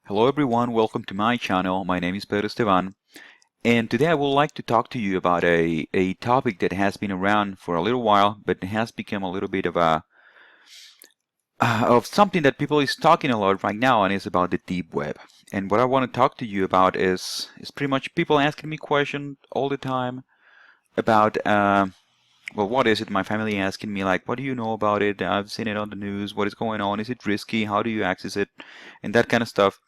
Hello everyone, welcome to my channel. My name is Pedro Esteban, and today I would like to talk to you about a topic that has been around for a little while, but has become a little bit of of something that people is talking a lot right now, and it's about the deep web. And what I want to talk to you about is pretty much people asking me questions all the time about well, what is it? My family asking me like, what do you know about it? I've seen it on the news. What is going on? Is it risky? How do you access it? And that kind of stuff.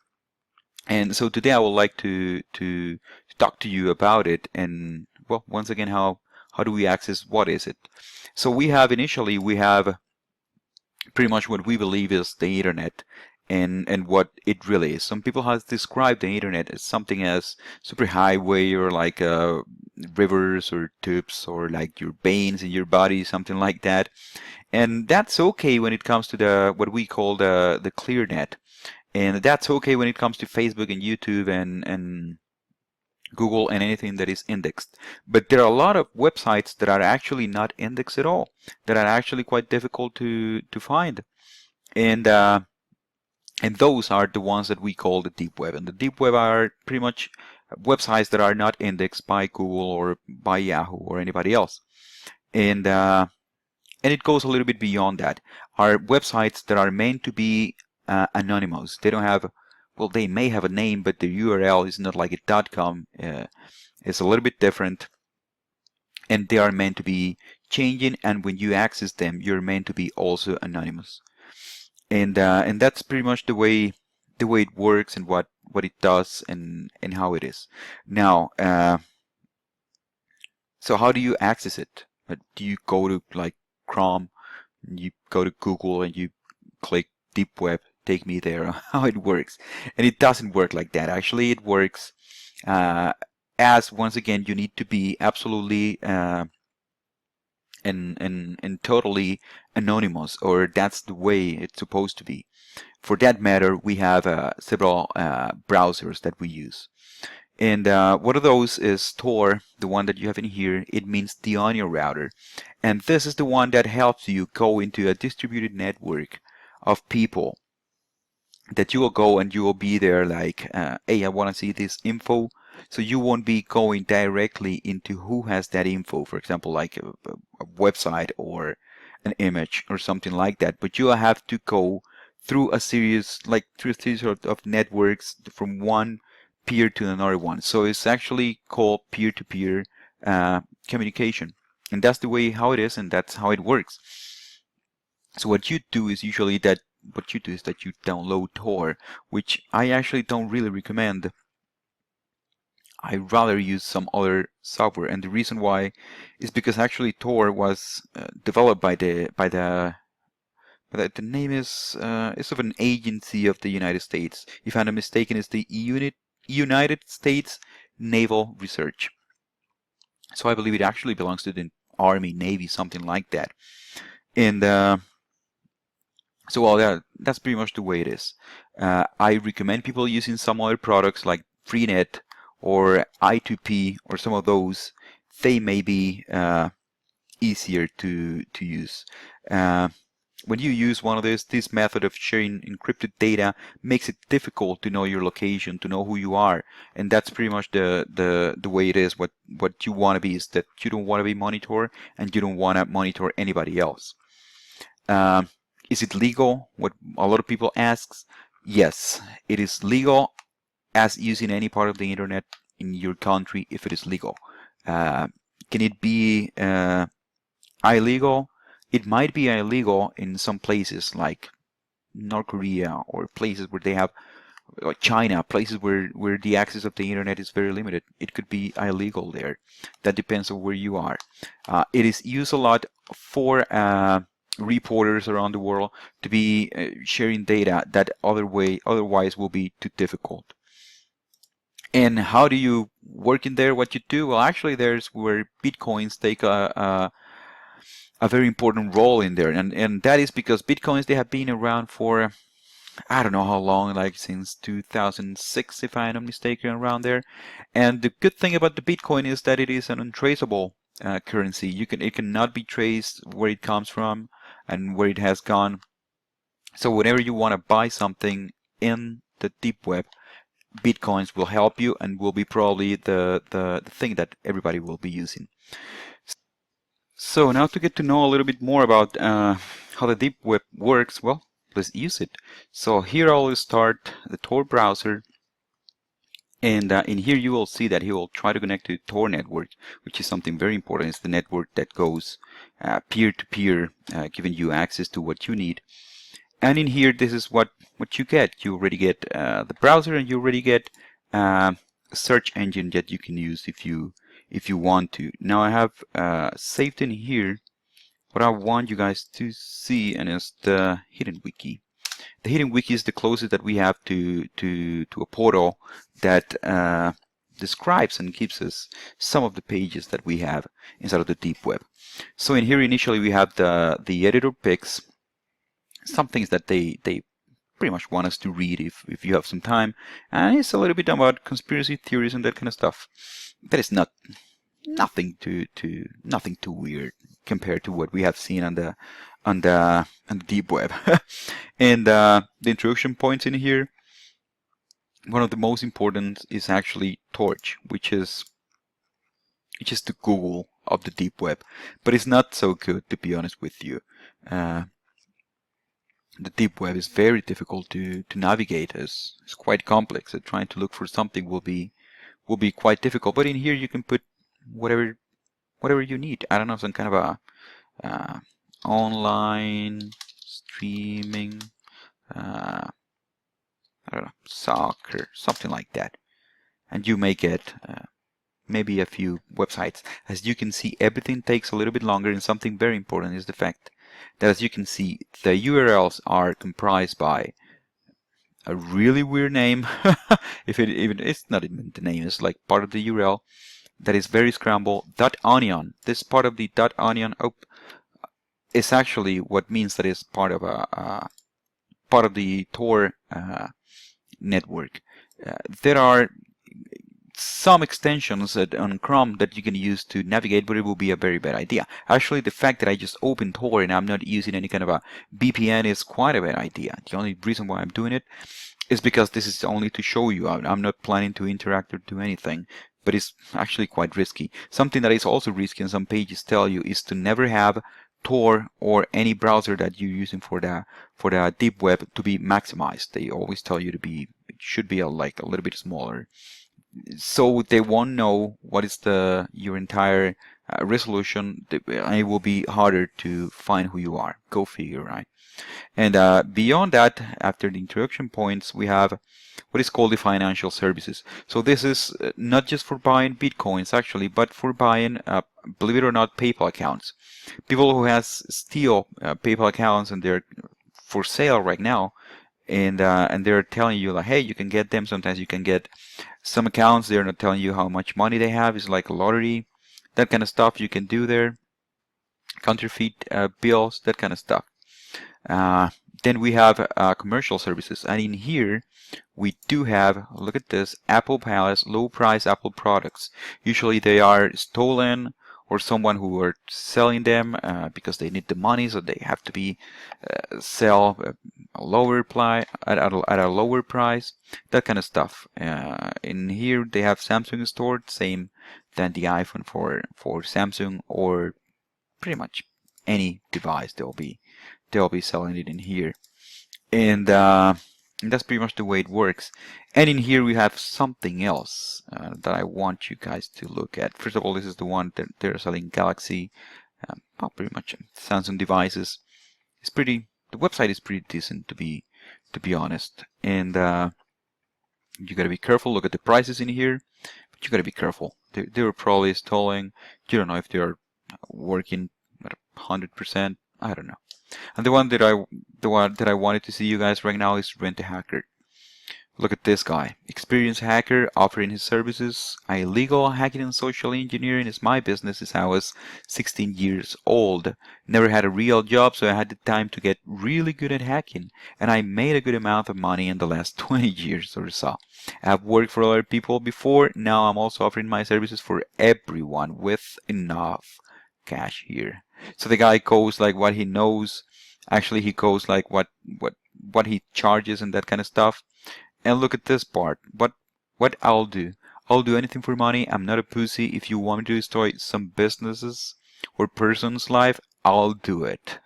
And so today I would like to talk to you about it and well, once again, how do we access what is it? So we have pretty much what we believe is the internet and what it really is. Some people have described the internet as something as super highway or like rivers or tubes or like your veins in your body, something like that. And that's okay when it comes to the what we call the clear net. And that's okay when it comes to Facebook and YouTube and Google and anything that is indexed. But there are a lot of websites that are actually not indexed at all, that are actually quite difficult to find. And and those are the ones that we call the deep web. And the deep web are pretty much websites that are not indexed by Google or by Yahoo or anybody else. And and it goes a little bit beyond that. Are websites that are meant to be anonymous. They don't have, well, they may have a name, but the URL is not like a .com. It's a little bit different, and they are meant to be changing. And when you access them, you're meant to be also anonymous. And that's pretty much the way it works and what it does and how it is. Now, so how do you access it? Do you go to like Chrome, you go to Google and you click deep web, take me there, how it works? And it doesn't work like that. Actually, it works as once again you need to be absolutely and totally anonymous, or that's the way it's supposed to be. For that matter, we have several browsers that we use. And one of those is Tor, the one that you have in here. It means the onion router. And this is the one that helps you go into a distributed network of people that you will go and you will be there like, hey, I want to see this info. So you won't be going directly into who has that info, for example, like a website or an image or something like that. But you have to go through a series, like through a series of networks from one peer to another one. So it's actually called peer-to-peer communication. And that's the way how it is, and that's how it works. So what you do is usually that what you do is that you download Tor, which I actually don't really recommend. I rather use some other software, and the reason why is because actually Tor was developed by the name is of an agency of the United States. If I'm not mistaken, it's the United States Naval Research. So I believe it actually belongs to the Army, Navy, something like that. And so well, that's pretty much the way it is. I recommend people using some other products like Freenet or I2P or some of those. They may be easier to use. When you use one of this method of sharing encrypted data makes it difficult to know your location, to know who you are, and that's pretty much the way it is. What you want to be is that you don't want to be monitored, and you don't want to monitor anybody else. Is it legal? What a lot of people asks. Yes, it is legal as using any part of the internet in your country if it is legal. Can it be illegal? It might be illegal in some places like North Korea or places where they have, like China, places where the access of the internet is very limited. It could be illegal there. That depends on where you are. It is used a lot for reporters around the world to be sharing data that otherwise will be too difficult. And how do you work in there? What you do? Well, actually, there's where bitcoins take a very important role in there, and that is because bitcoins, they have been around for I don't know how long, like since 2006, if I'm not mistaken, around there. And the good thing about the bitcoin is that it is an untraceable currency. It cannot be traced where it comes from and where it has gone. So whenever you want to buy something in the deep web, Bitcoins will help you and will be probably the thing that everybody will be using. So now to get to know a little bit more about how the deep web works, well, let's use it. So here I'll start the Tor browser, and in here you will see that he will try to connect to the Tor network, which is something very important. It's the network that goes peer-to-peer, giving you access to what you need. And in here, this is what you get. You already get the browser, and you already get a search engine that you can use if you want to. Now I have saved in here what I want you guys to see, and it's the hidden wiki. The hidden wiki is the closest that we have to a portal that describes and gives us some of the pages that we have inside of the deep web. So in here, initially we have the editor picks some things that they pretty much want us to read if you have some time, and it's a little bit about conspiracy theories and that kind of stuff. That is nothing too weird compared to what we have seen on the deep web. And the introduction points in here, one of the most important is actually Torch, which is the Google of the deep web, but it's not so good, to be honest with you. The deep web is very difficult to navigate. It's quite complex. Trying to look for something will be quite difficult. But in here you can put whatever you need. I don't know, some kind of a online streaming, I don't know, soccer, something like that, and you may get maybe a few websites. As you can see, everything takes a little bit longer, and something very important is the fact that, as you can see, the URLs are comprised by a really weird name. If it's not even the name, it's like part of the URL that is very scrambled. .onion. This part of the .onion is actually what means that it's part of part of the Tor network. There are some extensions on Chrome that you can use to navigate, but it will be a very bad idea. Actually, the fact that I just opened Tor and I'm not using any kind of a VPN is quite a bad idea. The only reason why I'm doing it is because this is only to show you. I'm not planning to interact or do anything, but it's actually quite risky. Something that is also risky, and some pages tell you, is to never have Tor or any browser that you're using for the deep web to be maximized. They always tell you it should be like a little bit smaller, so they won't know what is your entire resolution. It will be harder to find who you are. Go figure, right? And beyond that, after the introduction points, we have what is called the financial services. So this is not just for buying Bitcoins, actually, but for buying, believe it or not, PayPal accounts. People who has still PayPal accounts and they're for sale right now, and they're telling you like, hey, you can get them. Sometimes you can get some accounts. They're not telling you how much money they have. It's like a lottery. That kind of stuff you can do there. Counterfeit bills, that kind of stuff. Then we have commercial services, and in here we do have, look at this, Apple Palace, low price Apple products. Usually they are stolen, or someone who are selling them because they need the money, so they have to be sell a lower at a lower price, that kind of stuff. In here they have Samsung stored, same than the iPhone for Samsung, or pretty much any device they'll be selling it in here, and that's pretty much the way it works. And in here we have something else that I want you guys to look at. First of all, this is the one that they're selling Galaxy, pretty much Samsung devices. The website is pretty decent, to be honest, and you gotta be careful. Look at the prices in here, but you gotta be careful. They were probably stolen. You don't know if they are working at 100%. I don't know. And the one that I wanted to see you guys right now is Rent a Hacker. Look at this guy. Experienced hacker offering his services. Illegal hacking and social engineering is my business since I was 16 years old. Never had a real job, so I had the time to get really good at hacking. And I made a good amount of money in the last 20 years or so. I've worked for other people before. Now I'm also offering my services for everyone with enough cash here. So the guy goes like what he knows. Actually, he goes like what he charges and that kind of stuff. And look at this part. What I'll do. I'll do anything for money. I'm not a pussy. If you want me to destroy some businesses or person's life, I'll do it.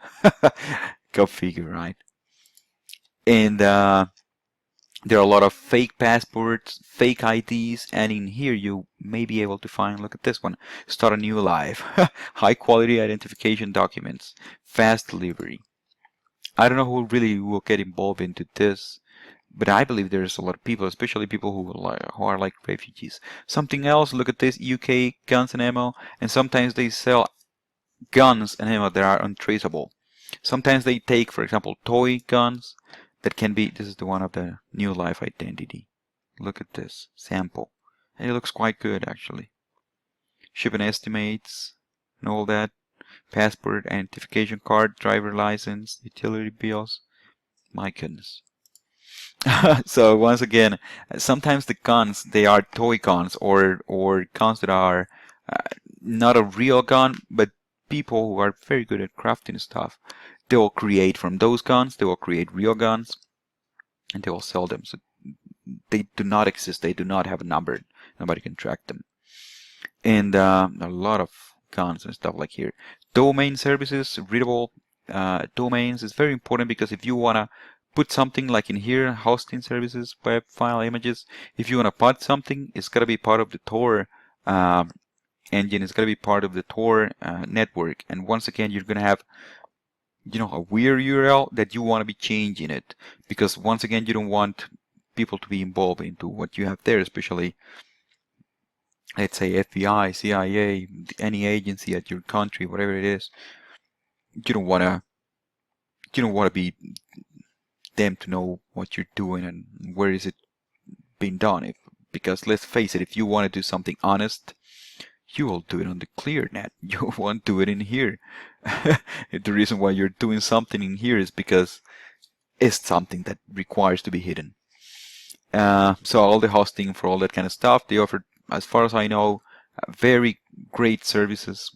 Go figure, right? And there are a lot of fake passports, fake IDs, and in here you may be able to find, look at this one, start a new life. High quality identification documents, fast delivery. I don't know who really will get involved into this, but I believe there's a lot of people, especially people who are like refugees. Something else, look at this, UK guns and ammo, and sometimes they sell guns and ammo that are untraceable. Sometimes they take, for example, toy guns that can be, this is the one of the new life identity. Look at this sample. And it looks quite good actually. Shipping estimates and all that. Passport, identification card, driver license, utility bills. My goodness. So once again, sometimes the guns they are toy guns or guns that are not a real gun, but people who are very good at crafting stuff, they will create from those guns, they will create real guns, and they will sell them. So they do not exist. They do not have a number. Nobody can track them. And a lot of guns and stuff like here. Domain services, readable domains is very important because if you want to put something like in here, hosting services, web file images, if you want to put something, it's got to be part of the Tor engine. It's got to be part of the Tor network. And once again, you're going to have a weird URL that you want to be changing it because once again, you don't want people to be involved into what you have there, especially let's say FBI, CIA, any agency at your country, whatever it is. You don't want to be them to know what you're doing and where is it being done. Because let's face it, if you want to do something honest, you will do it on the clear net. You won't do it in here. The reason why you're doing something in here is because it's something that requires to be hidden. So all the hosting for all that kind of stuff, they offer, as far as I know, very great services.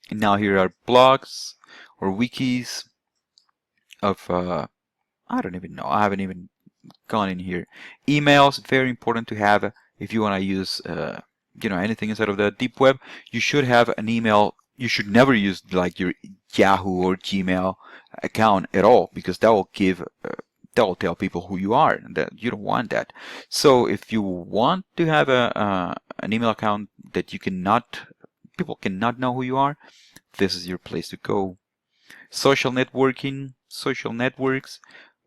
And now here are blogs or wikis of, I don't even know, I haven't even gone in here. Emails, very important to have if you want to use, anything inside of the deep web. You should have an email. You should never use like your Yahoo or Gmail account at all because that will tell people who you are, and that you don't want that. So if you want to have an email account that people cannot know who you are, this is your place to go. Social networking, social networks.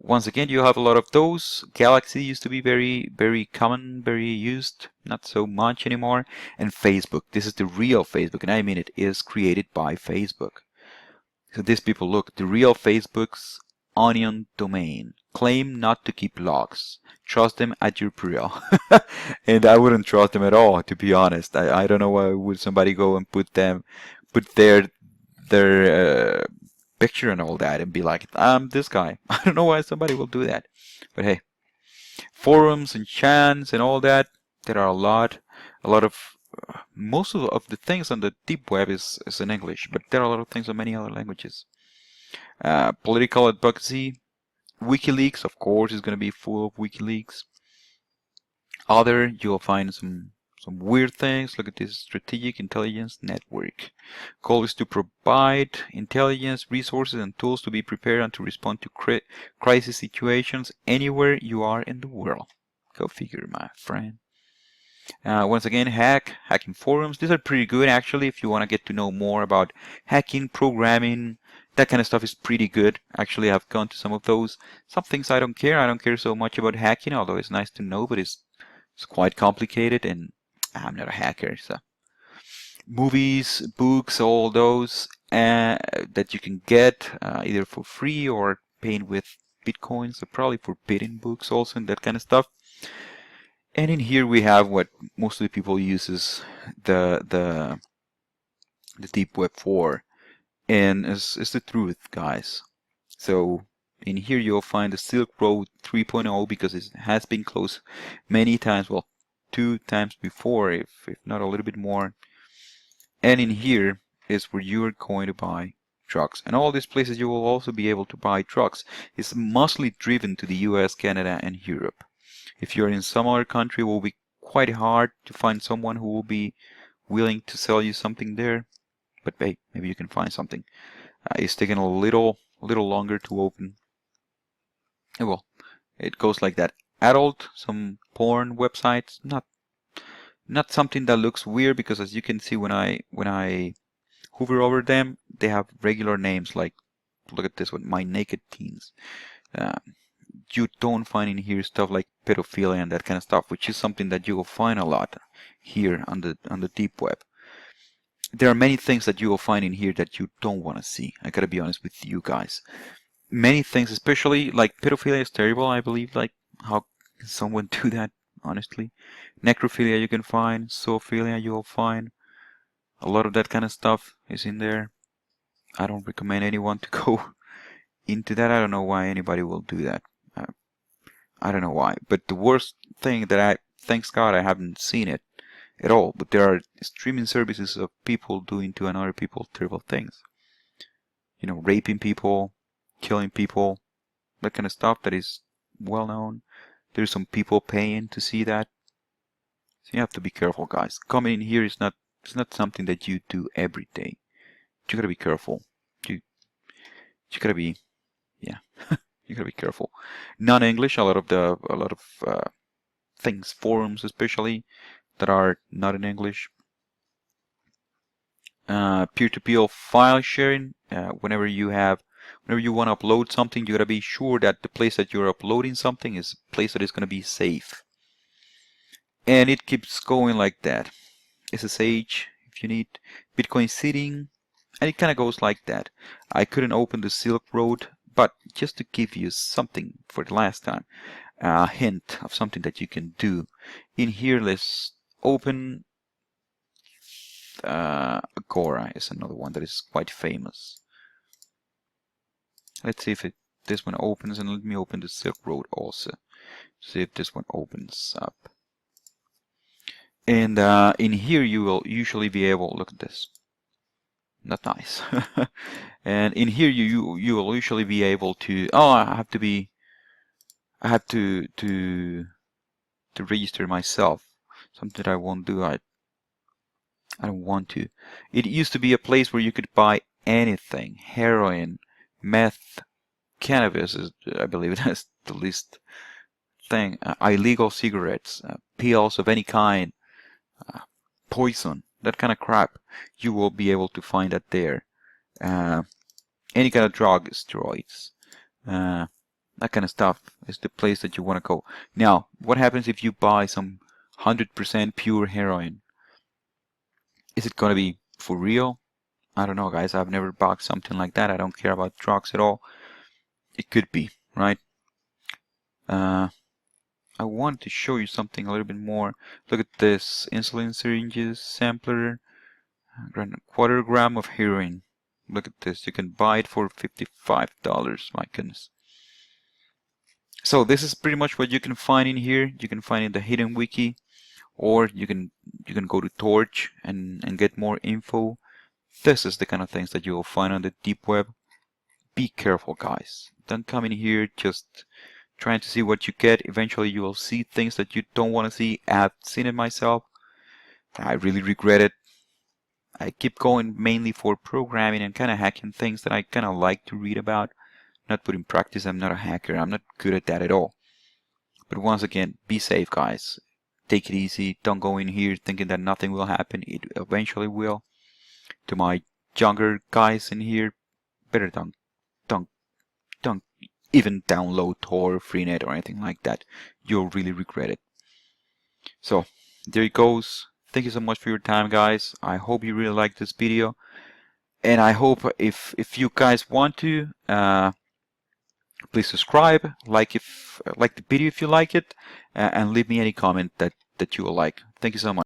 Once again, you have a lot of those. Galaxy used to be very, very common, very used, not so much anymore. And Facebook, this is the real Facebook, and I mean it is created by Facebook. So these people, look, the real Facebook's onion domain. Claim not to keep logs. Trust them at your peril. And I wouldn't trust them at all, to be honest. I don't know why would somebody go and put their picture and all that and be like, I'm this guy. I don't know why somebody will do that. But hey, forums and chants and all that, there are a lot of most of the things on the deep web is in English, but there are a lot of things in many other languages. Political advocacy, WikiLeaks, of course, is going to be full of WikiLeaks. You'll find some weird things. Look at this strategic intelligence network. Goal is to provide intelligence, resources, and tools to be prepared and to respond to crisis situations anywhere you are in the world. Go figure, my friend. Once again, hacking forums. These are pretty good actually if you want to get to know more about hacking, programming. That kind of stuff is pretty good. Actually, I've gone to some of those. Some things I don't care. I don't care so much about hacking, although it's nice to know, but it's quite complicated and I'm not a hacker. So movies, books, all those that you can get either for free or paying with Bitcoin. So probably forbidden books also and that kind of stuff. And in here we have what mostly people uses the deep web for, and it's the truth, guys. So in here you'll find the Silk Road 3.0 because it has been closed many times, well, 2 times before, if not a little bit more. And in here is where you are going to buy drugs. And all these places you will also be able to buy drugs. It's mostly driven to the US, Canada, and Europe. If you're in some other country, it will be quite hard to find someone who will be willing to sell you something there. But hey, maybe you can find something. It's taking a little longer to open. Well, it goes like that. Adult, some porn websites, not something that looks weird, because as you can see when I hover over them, they have regular names like, look at this one, My Naked Teens. Uh, you don't find in here stuff like pedophilia and that kind of stuff, which is something that you will find a lot here on the deep web. There are many things that you will find in here that you don't want to see. I gotta be honest with you guys. Many things, especially like pedophilia is terrible. I believe, like, how can someone do that, honestly? Necrophilia you can find, zoophilia you will find. A lot of that kind of stuff is in there. I don't recommend anyone to go into that. I don't know why anybody will do that. I don't know why. But the worst thing that thanks God I haven't seen it at all. But there are streaming services of people doing to another people terrible things. You know, raping people, killing people, that kind of stuff that is well known. There's some people paying to see that. So you have to be careful, guys. Coming in here is not, it's not something that you do every day. You gotta be careful. You gotta be, yeah, you gotta be careful. Non-English, a lot of things, forums especially, that are not in English. Peer-to-peer file sharing. Whenever you want to upload something, you gotta be sure that the place that you're uploading something is a place that is gonna be safe. And it keeps going like that. SSH, if you need, Bitcoin seeding, and it kind of goes like that. I couldn't open the Silk Road, but just to give you something for the last time, a hint of something that you can do. In here, let's open Agora is another one that is quite famous. Let's see if this one opens, and let me open the Silk Road also. See if this one opens up. And in here you will usually be able, look at this, not nice. And in here you will usually be able to, oh, I have to register myself, something that I won't do. I don't want to. It used to be a place where you could buy anything, heroin, meth, cannabis is, I believe that's the least thing, illegal cigarettes, pills of any kind, poison, that kind of crap. You will be able to find that there. Any kind of drug, steroids, that kind of stuff is the place that you want to go. Now, what happens if you buy some 100% pure heroin? Is it going to be for real? I don't know, guys. I've never bought something like that. I don't care about drugs at all. It could be, right? I want to show you something a little bit more. Look at this. Insulin syringes, sampler, quarter gram of heroin. Look at this. You can buy it for $55. My goodness. So this is pretty much what you can find in here. You can find in the hidden wiki, or you can go to Torch and get more info. This is the kind of things that you will find on the deep web. Be careful, guys. Don't come in here just trying to see what you get. Eventually you will see things that you don't want to see. I've seen it myself. I really regret it. I keep going mainly for programming and kind of hacking things that I kind of like to read about. Not put in practice. I'm not a hacker. I'm not good at that at all. But once again, be safe, guys. Take it easy. Don't go in here thinking that nothing will happen. It eventually will. To my younger guys in here, better don't even download Tor, Freenet, or anything like that. You'll really regret it. So there it goes. Thank you so much for your time, guys. I hope you really liked this video, and I hope if you guys want to, please subscribe, like the video if you like it, and leave me any comment that you will like. Thank you so much.